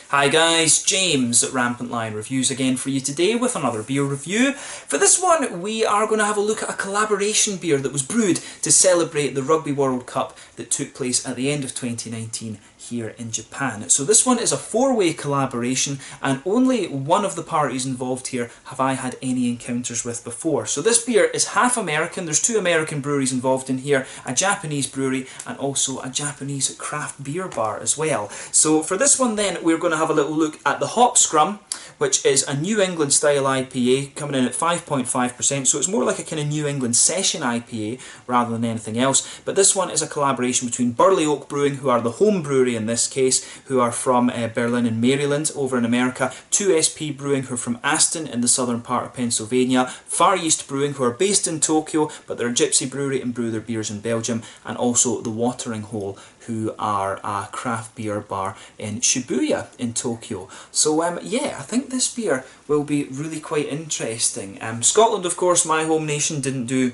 Hi guys, James at Rampant Lion Reviews again for you today with another beer review. For this one we are going to have a look at a collaboration beer that was brewed to celebrate the Rugby World Cup that took place at the end of 2019 here in Japan. So this one is a four-way collaboration and only one of the parties involved here have I had any encounters with before. So this beer is half American, there's two American breweries involved in here, a Japanese brewery and also a Japanese craft beer bar as well. So for this one then we're going to have a little look at the Hop Scrum, which is a New England style IPA coming in at 5.5%, so it's more like a kind of New England session IPA rather than anything else. But this one is a collaboration between Burley Oak Brewing, who are the home brewery in this case, who are from Berlin and Maryland over in America, 2SP Brewing, who are from Aston in the southern part of Pennsylvania, Far Yeast Brewing, who are based in Tokyo but they're a gypsy brewery and brew their beers in Belgium, and also the Watering Hole, who are a craft beer bar in Shibuya in Tokyo. So yeah, I think this beer will be really quite interesting. Scotland, of course, my home nation, didn't do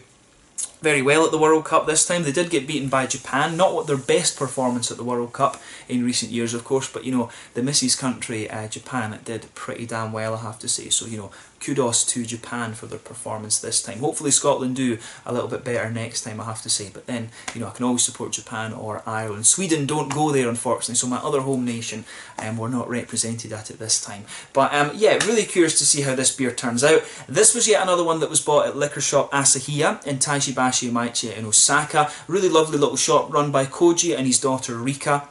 very well at the World Cup this time. They did get beaten by Japan, not what their best performance at the World Cup in recent years, of course, but you know, the missus country, Japan, did pretty damn well, I have to say. So, you know, kudos to Japan for their performance this time. Hopefully Scotland do a little bit better next time, I have to say, but then, you know, I can always support Japan or Ireland. Sweden don't go there, unfortunately, so my other home nation were not represented at it this time. But yeah, really curious to see how this beer turns out. This was yet another one that was bought at liquor shop Asahiya in Taishibashi Umaichi in Osaka. Really lovely little shop run by Koji and his daughter Rika.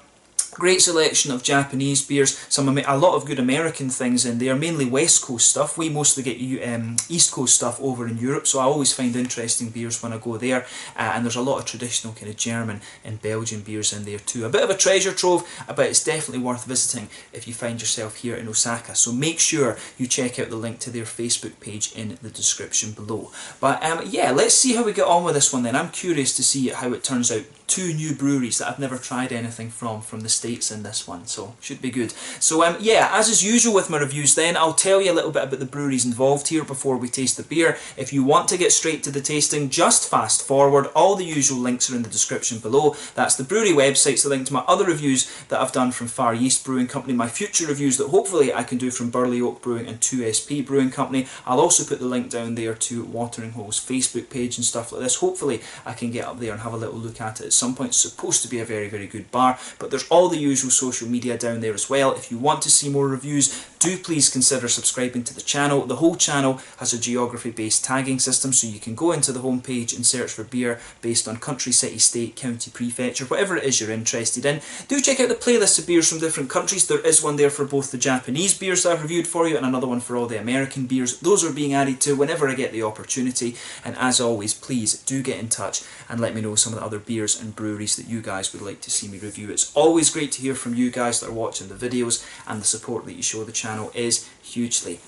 Great selection of Japanese beers, a lot of good American things in there, mainly West Coast stuff. We mostly get East Coast stuff over in Europe, so I always find interesting beers when I go there. And there's a lot of traditional kind of German and Belgian beers in there too. A bit of a treasure trove, but it's definitely worth visiting if you find yourself here in Osaka. So make sure you check out the link to their Facebook page in the description below. But yeah, let's see how we get on with this one then. I'm curious to see how it turns out. Two new breweries that I've never tried anything from the States in this one, so should be good. So yeah, as is usual with my reviews then, I'll tell you a little bit about the breweries involved here before we taste the beer. If you want to get straight to the tasting, just fast forward. All the usual links are in the description below. That's the brewery websites, the link to my other reviews that I've done from Far Yeast Brewing Company, my future reviews that hopefully I can do from Burley Oak Brewing and 2SP Brewing Company. I'll also put the link down there to Watering Hole's Facebook page and stuff like this. Hopefully I can get up there and have a little look at it at some point. It's supposed to be a very, very good bar, but there's all the usual social media down there as well. If you want to see more reviews, do please consider subscribing to the channel. The whole channel has a geography-based tagging system, so you can go into the homepage and search for beer based on country, city, state, county, prefecture, whatever it is you're interested in. Do check out the playlist of beers from different countries. There is one there for both the Japanese beers that I've reviewed for you and another one for all the American beers. Those are being added to whenever I get the opportunity, and as always, please do get in touch and let me know some of the other beers and breweries that you guys would like to see me review. It's always great to hear from you guys that are watching the videos, and the support that you show the channel is hugely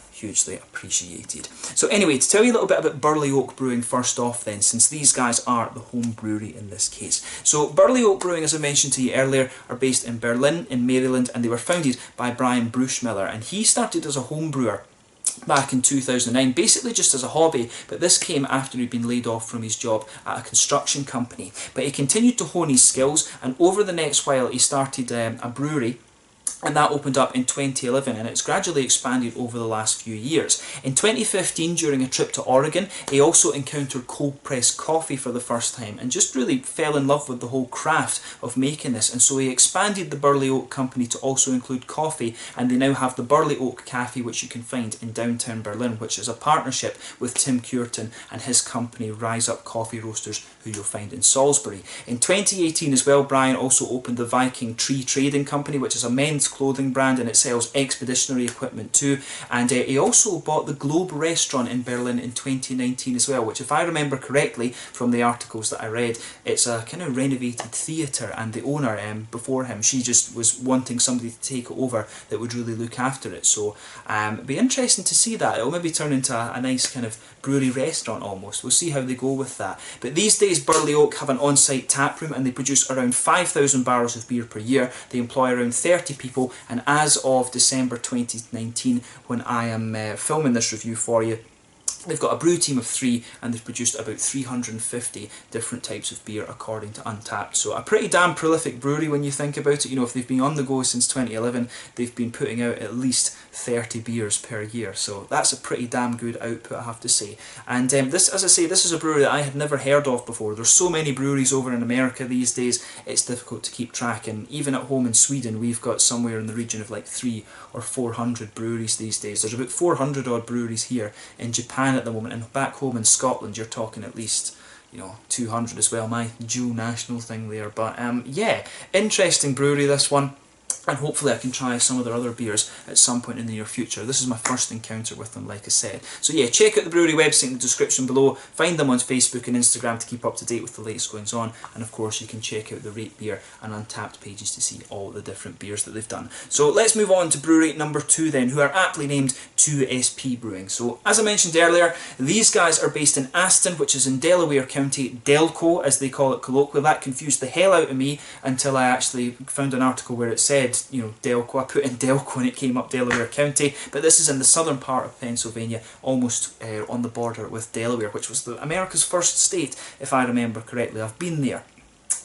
appreciated. So anyway, to tell you a little bit about Burley Oak Brewing first off then, since these guys are the home brewery in this case. So Burley Oak Brewing, as I mentioned to you earlier, are based in Berlin in Maryland, and they were founded by Brian Bruschmiller, and he started as a home brewer back in 2009, basically just as a hobby, but this came after he'd been laid off from his job at a construction company. But he continued to hone his skills, and over the next while he started a brewery, and that opened up in 2011, and it's gradually expanded over the last few years. In 2015, during a trip to Oregon, he also encountered cold pressed coffee for the first time and just really fell in love with the whole craft of making this, and so he expanded the Burley Oak company to also include coffee, and they now have the Burley Oak Cafe, which you can find in downtown Berlin, which is a partnership with Tim Curtin and his company Rise Up Coffee Roasters, who you'll find in Salisbury. In 2018 as well, Brian also opened the Viking Tree Trading Company, which is a men's clothing brand, and it sells expeditionary equipment too. And he also bought the Globe restaurant in Berlin in 2019 as well, which, if I remember correctly from the articles that I read, it's a kind of renovated theatre, and the owner before him, she just was wanting somebody to take it over that would really look after it. So it'll be interesting to see that. It'll maybe turn into a nice kind of brewery restaurant almost. We'll see how they go with that. But these days Burley Oak have an on-site tap room, and they produce around 5,000 barrels of beer per year. They employ around 30 people, and as of December 2019, when I am filming this review for you, They've got a brew team of 3 and they've produced about 350 different types of beer according to Untappd. So a pretty damn prolific brewery when you think about it. You know, if they've been on the go since 2011, they've been putting out at least 30 beers per year. So that's a pretty damn good output, I have to say. And this, as I say, this is a brewery that I had never heard of before. There's so many breweries over in America these days, it's difficult to keep track. And even at home in Sweden, we've got somewhere in the region of like 300 or 400 breweries these days. There's about 400 odd breweries here in Japan at the moment, and back home in Scotland you're talking at least, you know, 200 as well, my dual national thing there. But yeah, interesting brewery, this one. And hopefully I can try some of their other beers at some point in the near future. This is my first encounter with them, like I said. So yeah, check out the brewery website in the description below. Find them on Facebook and Instagram to keep up to date with the latest goings on. And of course you can check out the Rate Beer and Untappd pages to see all the different beers that they've done. So let's move on to brewery number 2 then, who are aptly named 2SP Brewing. So as I mentioned earlier, these guys are based in Aston, which is in Delaware County, Delco as they call it colloquially. That confused the hell out of me until I actually found an article where it said, you know, Delco. I put in Delco and it came up Delaware County, but this is in the southern part of Pennsylvania, almost on the border with Delaware, which was America's first state, if I remember correctly. I've been there.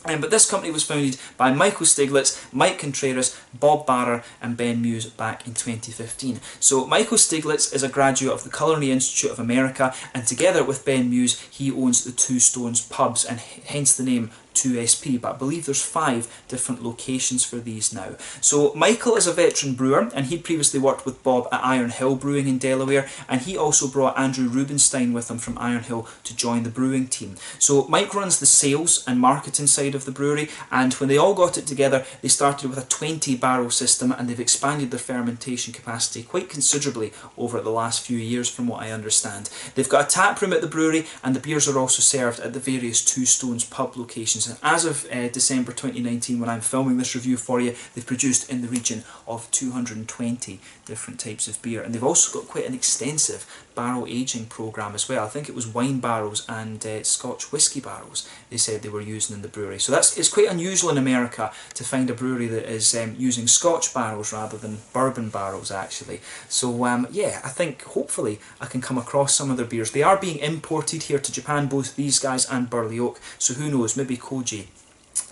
But this company was founded by Michael Stiglitz, Mike Contreras, Bob Barrer and Ben Muse back in 2015. So Michael Stiglitz is a graduate of the Culinary Institute of America, and together with Ben Muse he owns the Two Stones pubs, and hence the name 2SP, but I believe there's 5 different locations for these now. So Michael is a veteran brewer, and he'd previously worked with Bob at Iron Hill Brewing in Delaware, and he also brought Andrew Rubenstein with him from Iron Hill to join the brewing team. So Mike runs the sales and marketing side of the brewery, and when they all got it together, they started with a 20 barrel system, and they've expanded their fermentation capacity quite considerably over the last few years from what I understand. They've got a tap room at the brewery, and the beers are also served at the various Two Stones pub locations. And as of December 2019, when I'm filming this review for you, they've produced in the region of 220 different types of beer, and they've also got quite an extensive barrel aging program as well. I think it was wine barrels and Scotch whisky barrels they said they were using in the brewery. So it's quite unusual in America to find a brewery that is using Scotch barrels rather than bourbon barrels actually. So yeah, I think hopefully I can come across some of their beers. They are being imported here to Japan, both these guys and Burley Oak, so who knows, maybe Koji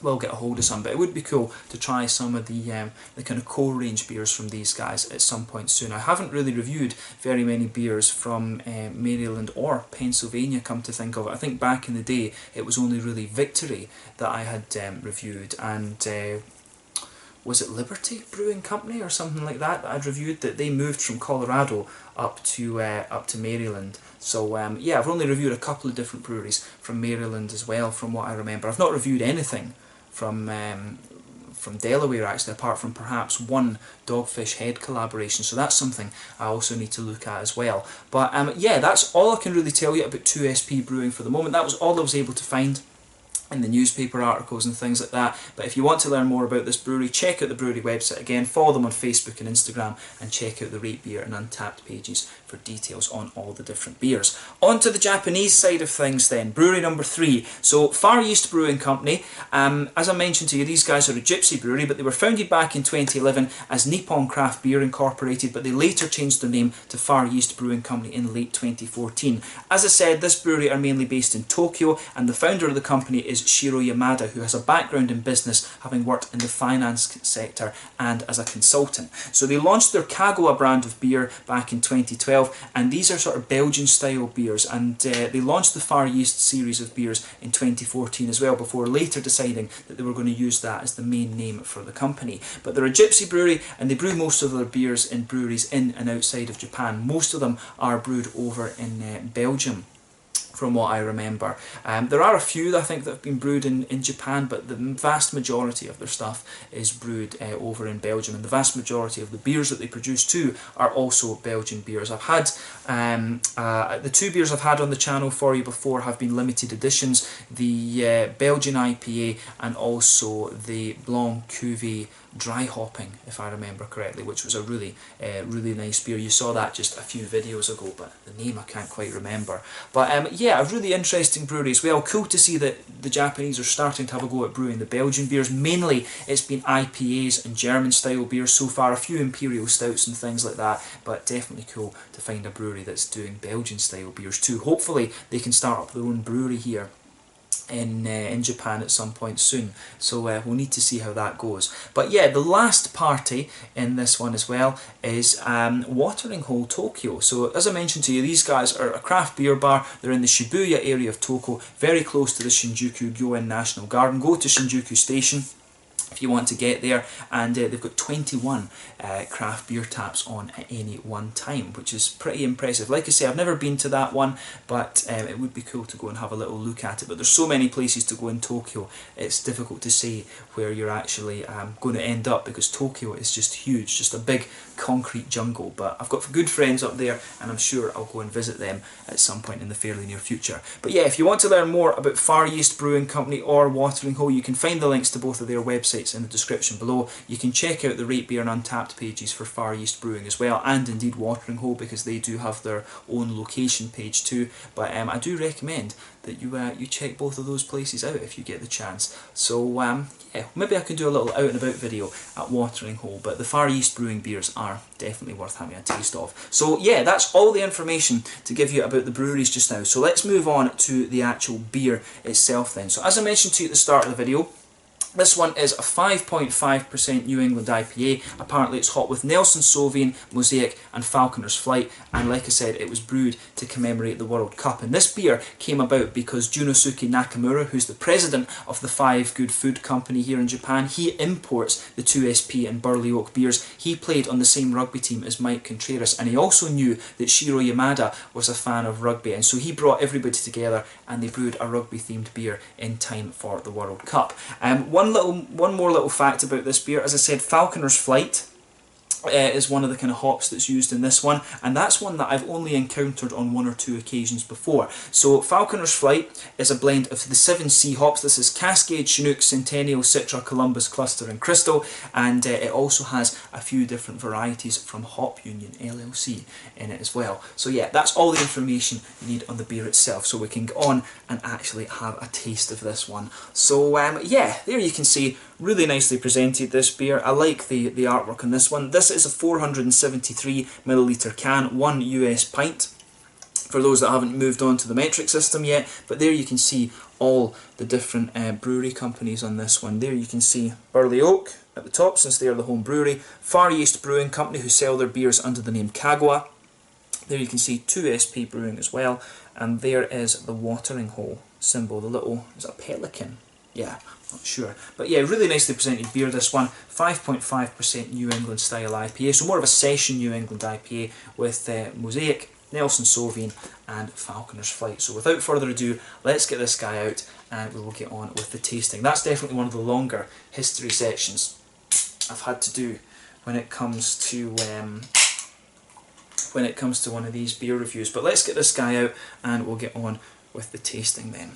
will get a hold of some, but it would be cool to try some of the kind of core range beers from these guys at some point soon. I haven't really reviewed very many beers from Maryland or Pennsylvania, come to think of it. I think back in the day it was only really Victory that I had reviewed, and was it Liberty Brewing Company or something like that I'd reviewed, that they moved from Colorado up to Maryland. So yeah, I've only reviewed a couple of different breweries from Maryland as well, from what I remember. I've not reviewed anything from Delaware actually, apart from perhaps one Dogfish Head collaboration, so that's something I also need to look at as well. But yeah, that's all I can really tell you about 2SP Brewing for the moment. That was all I was able to find in the newspaper articles and things like that. But if you want to learn more about this brewery, check out the brewery website again, follow them on Facebook and Instagram, and check out the Rate Beer and Untappd pages for details on all the different beers. On to the Japanese side of things then, brewery number 3. So Far Yeast Brewing Company, as I mentioned to you, these guys are a gypsy brewery, but they were founded back in 2011 as Nippon Craft Beer Incorporated, but they later changed their name to Far Yeast Brewing Company in late 2014. As I said, this brewery are mainly based in Tokyo, and the founder of the company is Shiro Yamada, who has a background in business, having worked in the finance sector and as a consultant. So they launched their Kagoa brand of beer back in 2012, and these are sort of Belgian style beers, and they launched the Far Yeast series of beers in 2014 as well, before later deciding that they were going to use that as the main name for the company. But they're a gypsy brewery, and they brew most of their beers in breweries in and outside of Japan. Most of them are brewed over in Belgium, from what I remember. There are a few that I think that have been brewed in Japan, but the vast majority of their stuff is brewed over in Belgium, and the vast majority of the beers that they produce too are also Belgian beers. I've had the 2 beers I've had on the channel for you before have been limited editions, the Belgian IPA and also the Blanc Cuvée dry hopping, if I remember correctly, which was a really nice beer. You saw that just a few videos ago, but the name I can't quite remember. But yeah, a really interesting brewery as well. Cool to see that the Japanese are starting to have a go at brewing the Belgian beers. Mainly it's been IPAs and German style beers so far, a few imperial stouts and things like that, but definitely cool to find a brewery that's doing Belgian style beers too. Hopefully they can start up their own brewery here in Japan at some point soon, so we'll need to see how that goes. But yeah, the last party in this one as well is Watering Hole Tokyo. So as I mentioned to you, these guys are a craft beer bar. They're in the Shibuya area of Tokyo, very close to the Shinjuku Gyoen National Garden. Go to Shinjuku Station if you want to get there, and they've got 21 craft beer taps on at any one time, which is pretty impressive. Like I say, I've never been to that one, but it would be cool to go and have a little look at it. But there's so many places to go in Tokyo, it's difficult to say where you're actually going to end up, because Tokyo is just huge, just a big concrete jungle. But I've got good friends up there, and I'm sure I'll go and visit them at some point in the fairly near future. But yeah, if you want to learn more about Far Yeast Brewing Company or Watering Hole, you can find the links to both of their websites in the description below. You can check out the Rate Beer and Untappd pages for Far Yeast Brewing as well, and indeed Watering Hole, because they do have their own location page too. But I do recommend that you check both of those places out if you get the chance. So yeah, maybe I can do a little out and about video at Watering Hole, but the Far Yeast Brewing beers are definitely worth having a taste of. So yeah, that's all the information to give you about the breweries just now. So let's move on to the actual beer itself then. So as I mentioned to you at the start of the video, this one is a 5.5% New England IPA. Apparently it's hot with Nelson Sauvin, Mosaic and Falconer's Flight, and like I said, it was brewed to commemorate the World Cup. And this beer came about because Junosuke Nakamura, who's the president of the Five Good Food Company here in Japan, he imports the 2SP and Burley Oak beers. He played on the same rugby team as Mike Contreras, and he also knew that Shiro Yamada was a fan of rugby, and so he brought everybody together and they brewed a rugby themed beer in time for the World Cup. One more little fact about this beer. As I said, Falconer's Flight is one of the kind of hops that's used in this one, and that's one that I've only encountered on one or two occasions before. So Falconer's Flight is a blend of the 7C hops. This is Cascade, Chinook, Centennial, Citra, Columbus, Cluster and Crystal, and it also has a few different varieties from Hop Union LLC in it as well. So yeah, that's all the information you need on the beer itself, so we can go on and actually have a taste of this one. So yeah, there you can see, really nicely presented, this beer. I like the artwork on this one. This is a 473 milliliter can, 1 US pint, for those that haven't moved on to the metric system yet. But there you can see all the different brewery companies on this one. There you can see Burley Oak at the top, since they are the home brewery. Far Yeast Brewing Company, who sell their beers under the name Kagawa. There you can see 2SP Brewing as well, and there is the Watering Hole symbol, the little, is it a pelican? Yeah, not sure. But yeah, really nicely presented beer, this one. 5.5% New England style IPA, so more of a session New England IPA with Mosaic, Nelson Sauvin and Falconer's Flight. So without further ado, let's get this guy out and we will get on with the tasting. That's definitely one of the longer history sections I've had to do when it comes to one of these beer reviews. But let's get this guy out and we'll get on with the tasting then.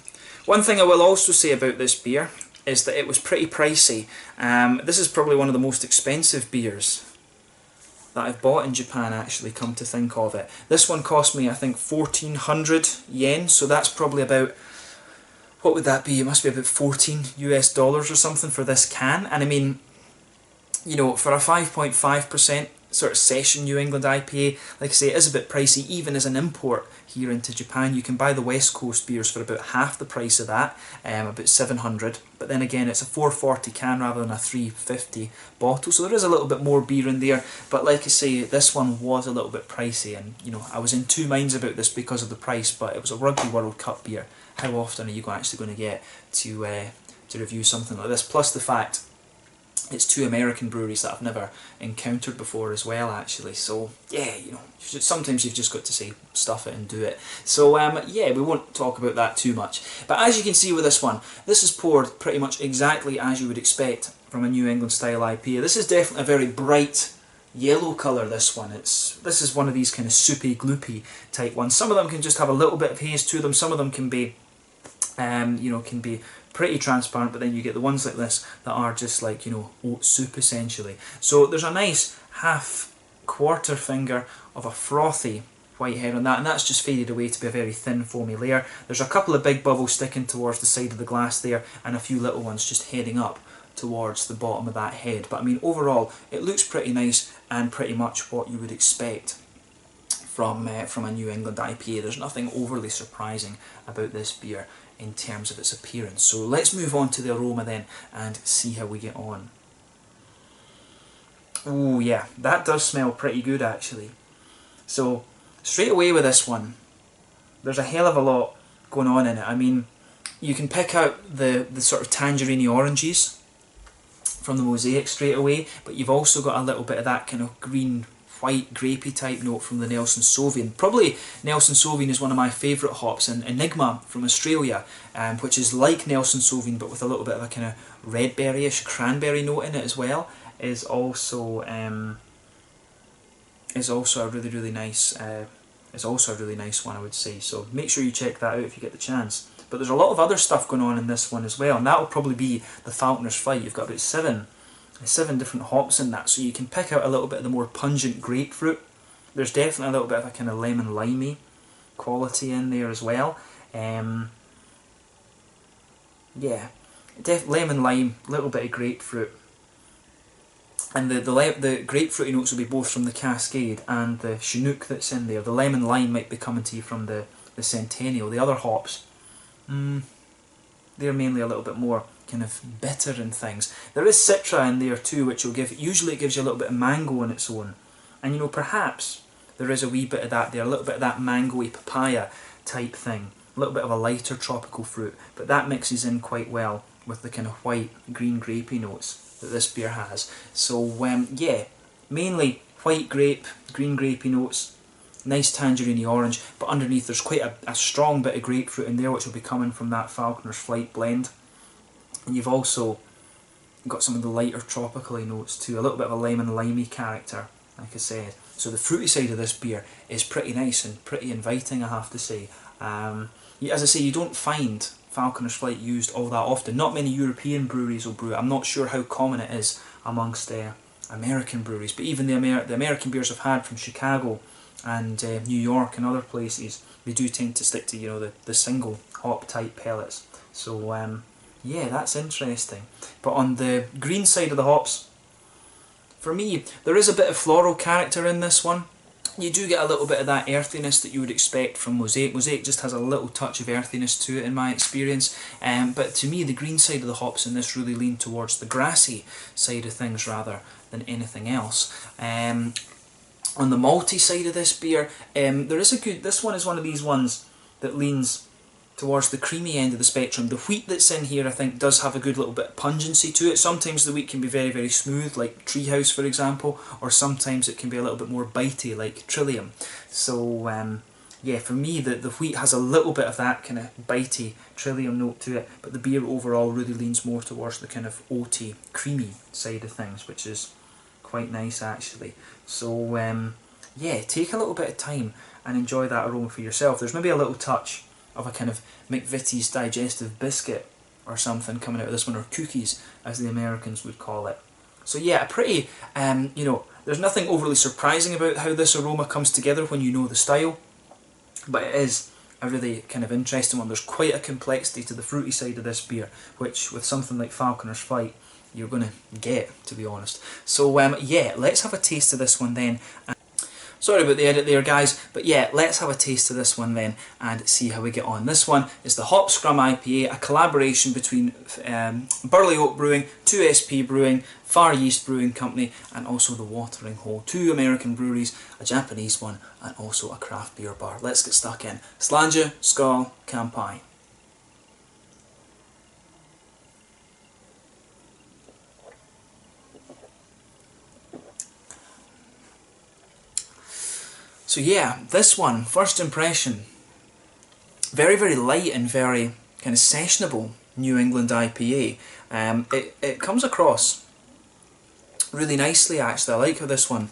One thing I will also say about this beer is that it was pretty pricey. This is probably one of the most expensive beers that I've bought in Japan, actually, come to think of it. This one cost me, I think, 1,400 yen, so that's probably about, what would that be? It must be about $14 US or something for this can. And I mean, you know, for a 5.5% sort of session New England IPA, like I say, it is a bit pricey, even as an import here into Japan. You can buy the West Coast beers for about half the price of that, about 700, but then again it's a 440 can rather than a 350 bottle, so there is a little bit more beer in there. But like I say, this one was a little bit pricey, and you know, I was in two minds about this because of the price, but it was a Rugby World Cup beer. How often are you actually going to get to review something like this? Plus the fact it's two American breweries that I've never encountered before as well, actually. So yeah, you know, sometimes you've just got to say stuff it and do it. So yeah, we won't talk about that too much. But as you can see with this one, this is poured pretty much exactly as you would expect from a New England style IPA. This is definitely a very bright yellow colour, this one. This is one of these kind of soupy, gloopy type ones. Some of them can just have a little bit of haze to them. Some of them can be you know, can be pretty transparent, but then you get the ones like this that are just like, you know, oat soup essentially. So there's a nice half-quarter finger of a frothy white head on that, and that's just faded away to be a very thin foamy layer. There's a couple of big bubbles sticking towards the side of the glass there, and a few little ones just heading up towards the bottom of that head. But I mean, overall it looks pretty nice and pretty much what you would expect from a New England IPA. There's nothing overly surprising about this beer in terms of its appearance. So let's move on to the aroma then and see how we get on. Oh yeah, that does smell pretty good actually. So straight away with this one, there's a hell of a lot going on in it. I mean, you can pick out the sort of tangerine oranges from the Mosaic straight away, but you've also got a little bit of that kind of green white grapey type note from the Nelson Sauvin. Probably Nelson Sauvin is one of my favourite hops, and Enigma from Australia, which is like Nelson Sauvin but with a little bit of a kind of red berry-ish cranberry note in it as well, is also a really nice one, I would say. So make sure you check that out if you get the chance. But there's a lot of other stuff going on in this one as well, and that will probably be the Falconer's Flight. You've got about seven different hops in that, so you can pick out a little bit of the more pungent grapefruit. There's definitely a little bit of a kind of lemon limey quality in there as well. Yeah, lemon lime, little bit of grapefruit, and the grapefruity notes will be both from the Cascade and the Chinook that's in there. The lemon lime might be coming to you from the Centennial. The other hops, they're mainly a little bit more kind of bitter and things. There is Citra in there too, which will usually it gives you a little bit of mango on its own, and you know, perhaps there is a wee bit of that there, a little bit of that mangoey papaya type thing, a little bit of a lighter tropical fruit, but that mixes in quite well with the kind of white green grapey notes that this beer has. So yeah, mainly white grape, green grapey notes, nice tangerine orange, but underneath there's quite a strong bit of grapefruit in there, which will be coming from that Falconer's Flight blend. And you've also got some of the lighter tropically notes too, a little bit of a lemon limey character, like I said. So the fruity side of this beer is pretty nice and pretty inviting, I have to say. As I say, you don't find Falconer's Flight used all that often. Not many European breweries will brew it. I'm not sure how common it is amongst American breweries, but even the American beers I've had from Chicago and New York and other places, they do tend to stick to, you know, the single hop type pellets. So yeah, that's interesting. But on the green side of the hops, for me, there is a bit of floral character in this one. You do get a little bit of that earthiness that you would expect from Mosaic. Mosaic just has a little touch of earthiness to it in my experience. But to me, the green side of the hops in this really lean towards the grassy side of things rather than anything else. On the malty side of this beer, there is this one is one of these ones that leans towards the creamy end of the spectrum. The wheat that's in here, I think, does have a good little bit of pungency to it. Sometimes the wheat can be very, very smooth, like Treehouse, for example, or sometimes it can be a little bit more bitey, like Trillium. So, yeah, for me, the wheat has a little bit of that kind of bitey Trillium note to it, but the beer overall really leans more towards the kind of oaty, creamy side of things, which is quite nice, actually. So, yeah, take a little bit of time and enjoy that aroma for yourself. There's maybe a little touch of a kind of McVitie's digestive biscuit or something coming out of this one, or cookies as the Americans would call it. So yeah, a pretty, you know, there's nothing overly surprising about how this aroma comes together when you know the style, but it is a really kind of interesting one. There's quite a complexity to the fruity side of this beer, which with something like Falconer's Flight you're going to get, to be honest. So yeah, let's have a taste of this one then. Sorry about the edit there, guys, but yeah, let's have a taste of this one then and see how we get on. This one is the Hop Scrum IPA, a collaboration between Burley Oak Brewing, 2SP Brewing, Far Yeast Brewing Company, and also the Watering Hole. 2 American breweries, a Japanese one, and also a craft beer bar. Let's get stuck in. Slàinte, skål, kampai. So yeah, this one, first impression, very, very light and very kind of sessionable New England IPA. It comes across really nicely, actually. I like how this one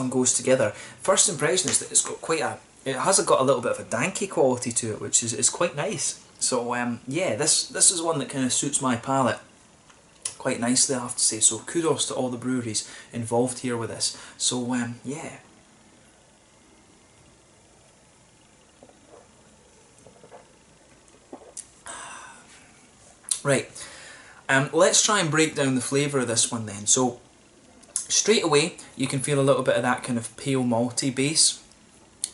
goes together. First impression is that it's got it has got a little bit of a danky quality to it, which is quite nice. So yeah, this is one that kind of suits my palate quite nicely, I have to say. So kudos to all the breweries involved here with this. So yeah. Right, let's try and break down the flavour of this one then. So straight away you can feel a little bit of that kind of pale malty base,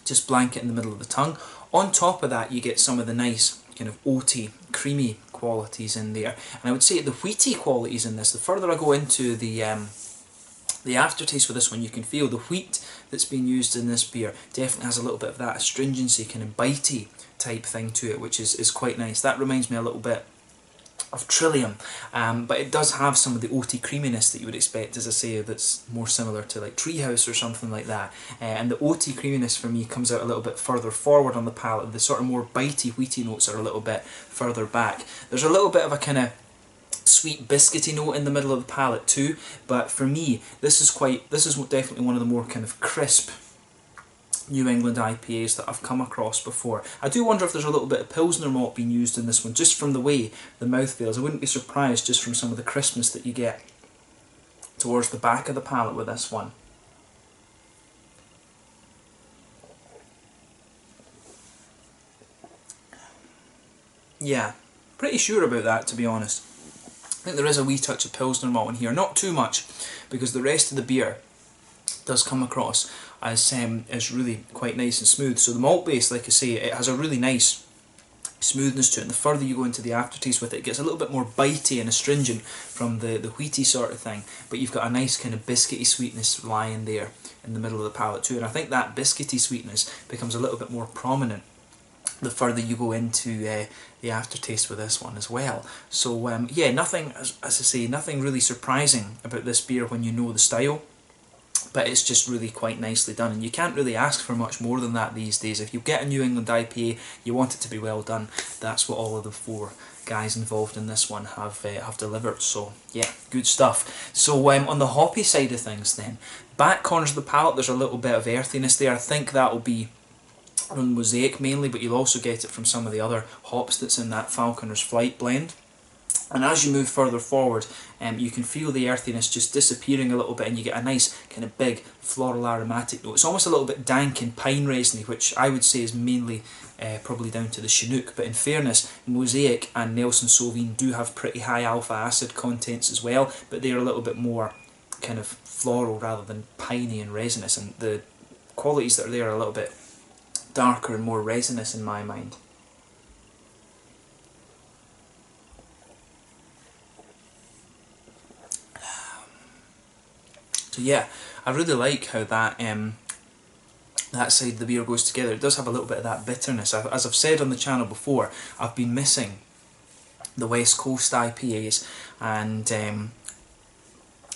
just blanket in the middle of the tongue. On top of that you get some of the nice kind of oaty, creamy qualities in there. And I would say the wheaty qualities in this, the further I go into the aftertaste with this one, you can feel the wheat that's being used in this beer definitely has a little bit of that astringency, kind of bitey type thing to it, which is quite nice. That reminds me a little bit of Trillium, but it does have some of the oaty creaminess that you would expect, as I say, that's more similar to like Treehouse or something like that. And the oaty creaminess for me comes out a little bit further forward on the palate. The sort of more bitey, wheaty notes are a little bit further back. There's a little bit of a kind of sweet biscuity note in the middle of the palate too, but for me this is definitely one of the more kind of crisp New England IPAs that I've come across before. I do wonder if there's a little bit of Pilsner malt being used in this one, just from the way the mouth feels. I wouldn't be surprised just from some of the crispness that you get towards the back of the palate with this one. Yeah, pretty sure about that, to be honest. I think there is a wee touch of Pilsner malt in here, not too much, because the rest of the beer does come across as really quite nice and smooth. So the malt base, like I say, it has a really nice smoothness to it, and the further you go into the aftertaste with it, it gets a little bit more bitey and astringent from the wheaty sort of thing, but you've got a nice kind of biscuity sweetness lying there in the middle of the palate too, and I think that biscuity sweetness becomes a little bit more prominent the further you go into the aftertaste with this one as well. So yeah, nothing, as I say, nothing really surprising about this beer when you know the style, but it's just really quite nicely done, and you can't really ask for much more than that these days. If you get a New England IPA, you want it to be well done. That's what all of the four guys involved in this one have delivered. So yeah, good stuff. So on the hoppy side of things then, back corners of the palate, there's a little bit of earthiness there. I think that will be on Mosaic mainly, but you'll also get it from some of the other hops that's in that Falconer's Flight blend. And as you move further forward, you can feel the earthiness just disappearing a little bit, and you get a nice kind of big floral aromatic note. It's almost a little bit dank and pine resiny, which I would say is mainly probably down to the Chinook, but in fairness, Mosaic and Nelson Sauvin do have pretty high alpha acid contents as well, but they're a little bit more kind of floral rather than piney and resinous, and the qualities that are there are a little bit darker and more resinous in my mind. So yeah, I really like how that that side of the beer goes together. It does have a little bit of that bitterness. As I've said on the channel before, I've been missing the West Coast IPAs, and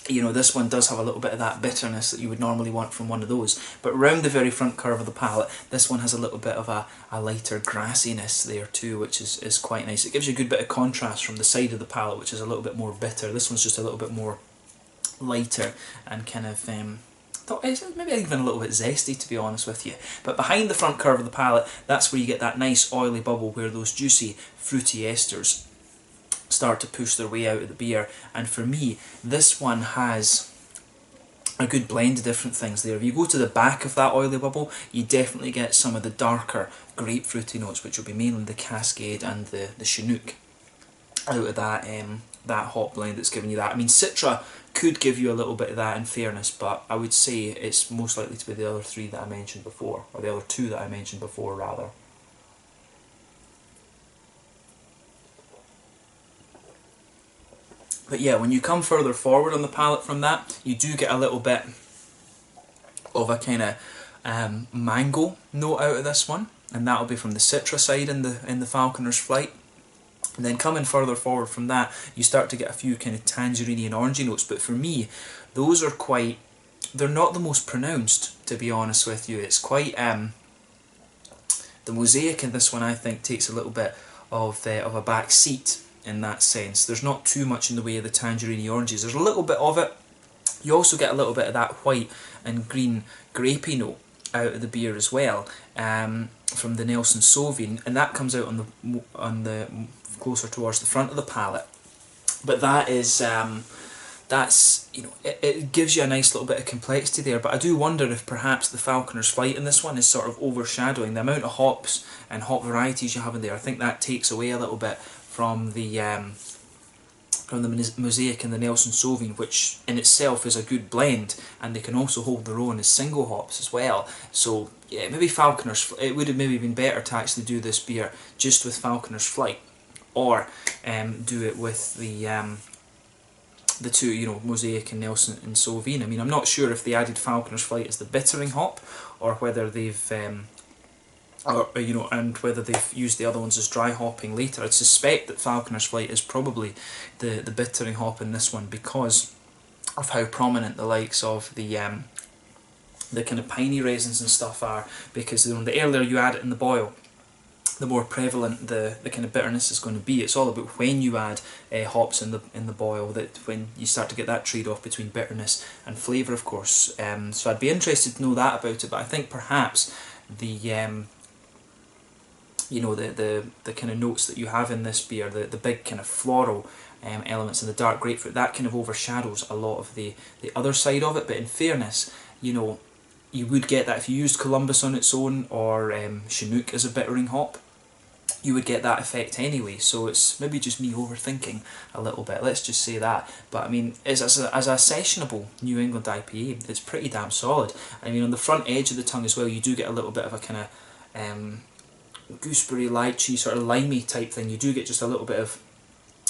you know, this one does have a little bit of that bitterness that you would normally want from one of those. But round the very front curve of the palate, this one has a little bit of a lighter grassiness there too, which is quite nice. It gives you a good bit of contrast from the side of the palate, which is a little bit more bitter. This one's just a little bit more lighter and kind of maybe even a little bit zesty, to be honest with you. But behind the front curve of the palate, that's where you get that nice oily bubble where those juicy fruity esters start to push their way out of the beer. And for me, this one has a good blend of different things there. If you go to the back of that oily bubble, you definitely get some of the darker grapefruity notes, which will be mainly the Cascade and the Chinook out of that that hop blend that's giving you that. I mean, Citra could give you a little bit of that in fairness, but I would say it's most likely to be the other three that I mentioned before, or the other two that I mentioned before rather. But yeah, when you come further forward on the palate from that, you do get a little bit of a kind of mango note out of this one, and that'll be from the Citra side in the Falconer's Flight. And then coming further forward from that, you start to get a few kind of tangerine and orangey notes, but for me, those are quite, they're not the most pronounced, to be honest with you. It's quite, the Mosaic in this one I think takes a little bit of a back seat in that sense. There's not too much in the way of the tangerine oranges. There's a little bit of it. You also get a little bit of that white and green grapey note out of the beer as well, from the Nelson Sauvin, and that comes out on the closer towards the front of the palate. But that is that's, you know, it gives you a nice little bit of complexity there. But I do wonder if perhaps the Falconer's Flight in this one is sort of overshadowing the amount of hops and hop varieties you have in there. I think that takes away a little bit from the Mosaic and the Nelson Sauvin, which in itself is a good blend, and they can also hold their own as single hops as well. So yeah, maybe it would have maybe been better to actually do this beer just with Falconer's Flight, or do it with the two, you know, Mosaic and Nelson and Sauvin. I mean, I'm not sure if they added Falconer's Flight as the bittering hop, or whether they've and whether they've used the other ones as dry hopping later. I'd suspect that Falconer's Flight is probably the bittering hop in this one, because of how prominent the likes of the kind of piney resins and stuff are, because the earlier you add it in the boil, the more prevalent the kind of bitterness is going to be. It's all about when you add hops in the boil, that when you start to get that trade-off between bitterness and flavour, of course. So I'd be interested to know that about it, but I think perhaps the the kind of notes that you have in this beer, the big kind of floral elements and the dark grapefruit, that kind of overshadows a lot of the other side of it. But in fairness, you know, you would get that if you used Columbus on its own, or Chinook as a bittering hop, you would get that effect anyway. So it's maybe just me overthinking a little bit, let's just say that. But I mean, as a sessionable New England IPA, it's pretty damn solid. I mean, on the front edge of the tongue as well, you do get a little bit of a kind of gooseberry, lychee, sort of limey type thing. You do get just a little bit of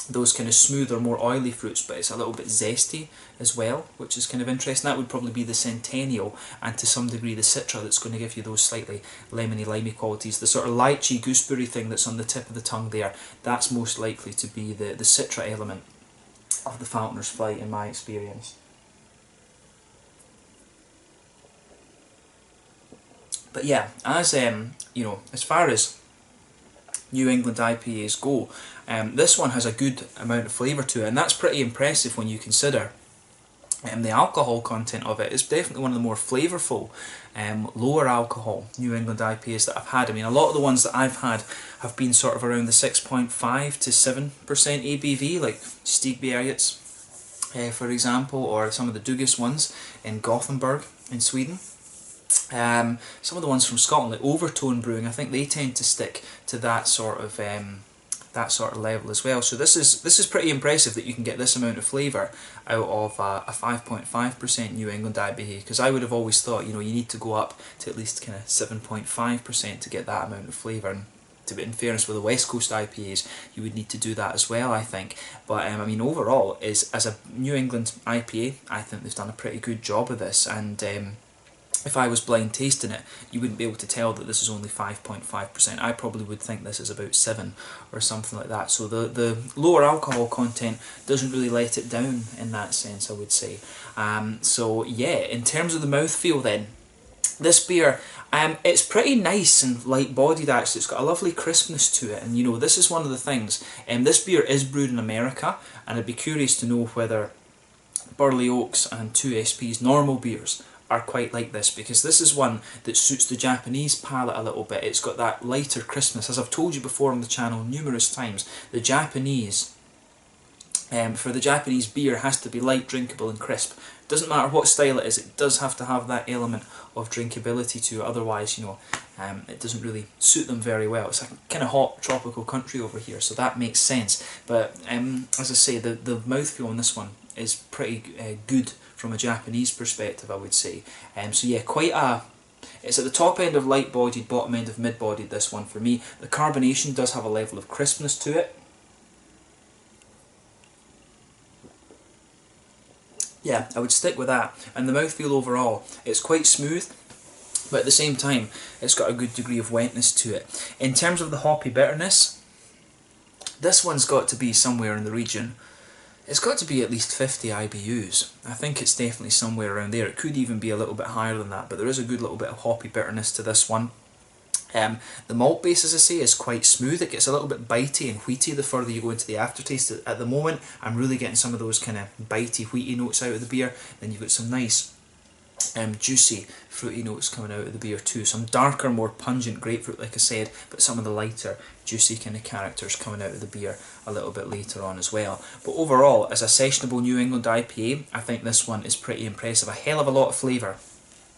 those kind of smoother, more oily fruits, but it's a little bit zesty as well, which is kind of interesting. That would probably be the Centennial, and to some degree the Citra, that's going to give you those slightly lemony, limey qualities. The sort of lychee, gooseberry thing that's on the tip of the tongue there, that's most likely to be the Citra element of the Falconer's Flight in my experience. But yeah, as as far as New England IPAs go, this one has a good amount of flavour to it, and that's pretty impressive when you consider the alcohol content of it. It's definitely one of the more flavourful, lower alcohol New England IPAs that I've had. I mean, a lot of the ones that I've had have been sort of around the 6.5 to 7% ABV, like Stigbergets, for example, or some of the Dugas ones in Gothenburg in Sweden. Some of the ones from Scotland, like Overtone Brewing, I think they tend to stick to that sort of level as well. So this is pretty impressive that you can get this amount of flavour out of a 5.5% New England IPA, because I would have always thought, you know, you need to go up to at least kind of 7.5% to get that amount of flavour. And to be in fairness with the West Coast IPAs, you would need to do that as well, I think. But I mean, overall, as a New England IPA, I think they've done a pretty good job of this. And if I was blind tasting it, you wouldn't be able to tell that this is only 5.5%. I probably would think this is about 7 or something like that. So the lower alcohol content doesn't really let it down in that sense, I would say. So yeah, in terms of the mouthfeel then, this beer, it's pretty nice and light-bodied actually. It's got a lovely crispness to it, and you know, this is one of the things. This beer is brewed in America, and I'd be curious to know whether Burley Oak's and 2SP's normal beers are quite like this, because this is one that suits the Japanese palate a little bit. It's got that lighter crispness. As I've told you before on the channel numerous times, the Japanese, for the Japanese beer, has to be light, drinkable and crisp. Doesn't matter what style it is, it does have to have that element of drinkability to it, otherwise, you know, it doesn't really suit them very well. It's a kind of hot tropical country over here, so that makes sense. But as I say, the mouthfeel on this one is pretty good from a Japanese perspective, I would say. So yeah, it's at the top end of light-bodied, bottom end of mid-bodied, this one for me. The carbonation does have a level of crispness to it. Yeah, I would stick with that. And the mouthfeel overall, it's quite smooth, but at the same time, it's got a good degree of wetness to it. In terms of the hoppy bitterness, this one's got to be somewhere in the region. It's got to be at least 50 IBUs. I think it's definitely somewhere around there. It could even be a little bit higher than that, but there is a good little bit of hoppy bitterness to this one. The malt base, as I say, is quite smooth. It gets a little bit bitey and wheaty the further you go into the aftertaste. At the moment, I'm really getting some of those kind of bitey, wheaty notes out of the beer. Then you've got some nice juicy fruity notes coming out of the beer too. Some darker, more pungent grapefruit, like I said, but some of the lighter, juicy kind of characters coming out of the beer a little bit later on as well. But overall, as a sessionable New England IPA, I think this one is pretty impressive. A hell of a lot of flavour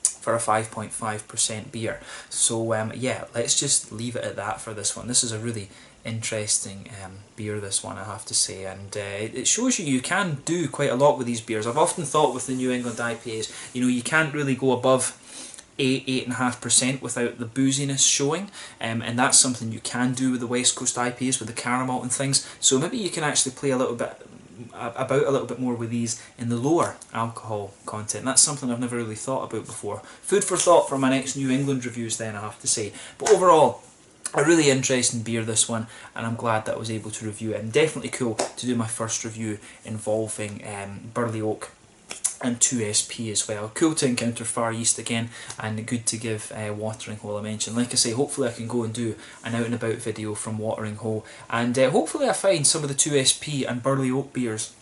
for a 5.5% beer. So yeah, let's just leave it at that for this one. This is a really interesting beer, this one, I have to say, and it shows you can do quite a lot with these beers. I've often thought with the New England IPAs, you know, you can't really go above 8.5% without the booziness showing, and that's something you can do with the West Coast IPAs, with the caramel and things. So maybe you can actually play a little bit more with these in the lower alcohol content. That's something I've never really thought about before. Food for thought for my next New England reviews then, I have to say. But overall, a really interesting beer, this one, and I'm glad that I was able to review it, and definitely cool to do my first review involving Burley Oak and 2SP as well. Cool to encounter Far Yeast again, and good to give Watering Hole a mention. Like I say, hopefully I can go and do an out and about video from Watering Hole, and hopefully I find some of the 2SP and Burley Oak beers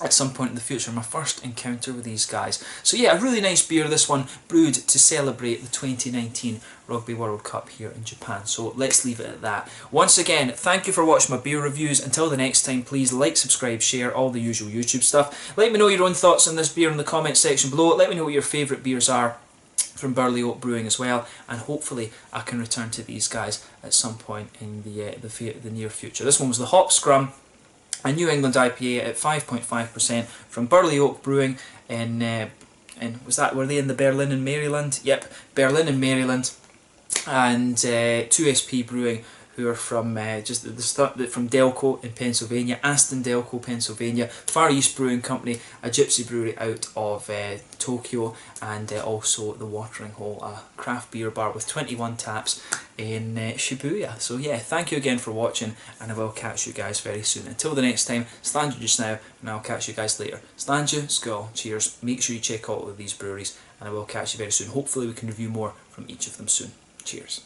at some point in the future, my first encounter with these guys. So yeah, a really nice beer, this one, brewed to celebrate the 2019 Rugby World Cup here in Japan. So let's leave it at that. Once again, thank you for watching my beer reviews. Until the next time, please like, subscribe, share, all the usual YouTube stuff. Let me know your own thoughts on this beer in the comments section below. Let me know what your favourite beers are from Burley Oak Brewing as well, and hopefully I can return to these guys at some point in the near future. This one was the Hop Scrum, a New England IPA at 5.5% from Burley Oak Brewing in were they in the Berlin and Maryland? Yep, Berlin and Maryland, and 2SP Brewing, who are from from Delco in Pennsylvania, Aston, Delco, Pennsylvania. Far Yeast Brewing Company, a gypsy brewery out of Tokyo, and also the Watering Hole, a craft beer bar with 21 taps in Shibuya. So yeah, thank you again for watching, and I will catch you guys very soon. Until the next time, Slanju just now, and I'll catch you guys later. Slanju, skull, cheers. Make sure you check out all of these breweries, and I will catch you very soon. Hopefully we can review more from each of them soon. Cheers.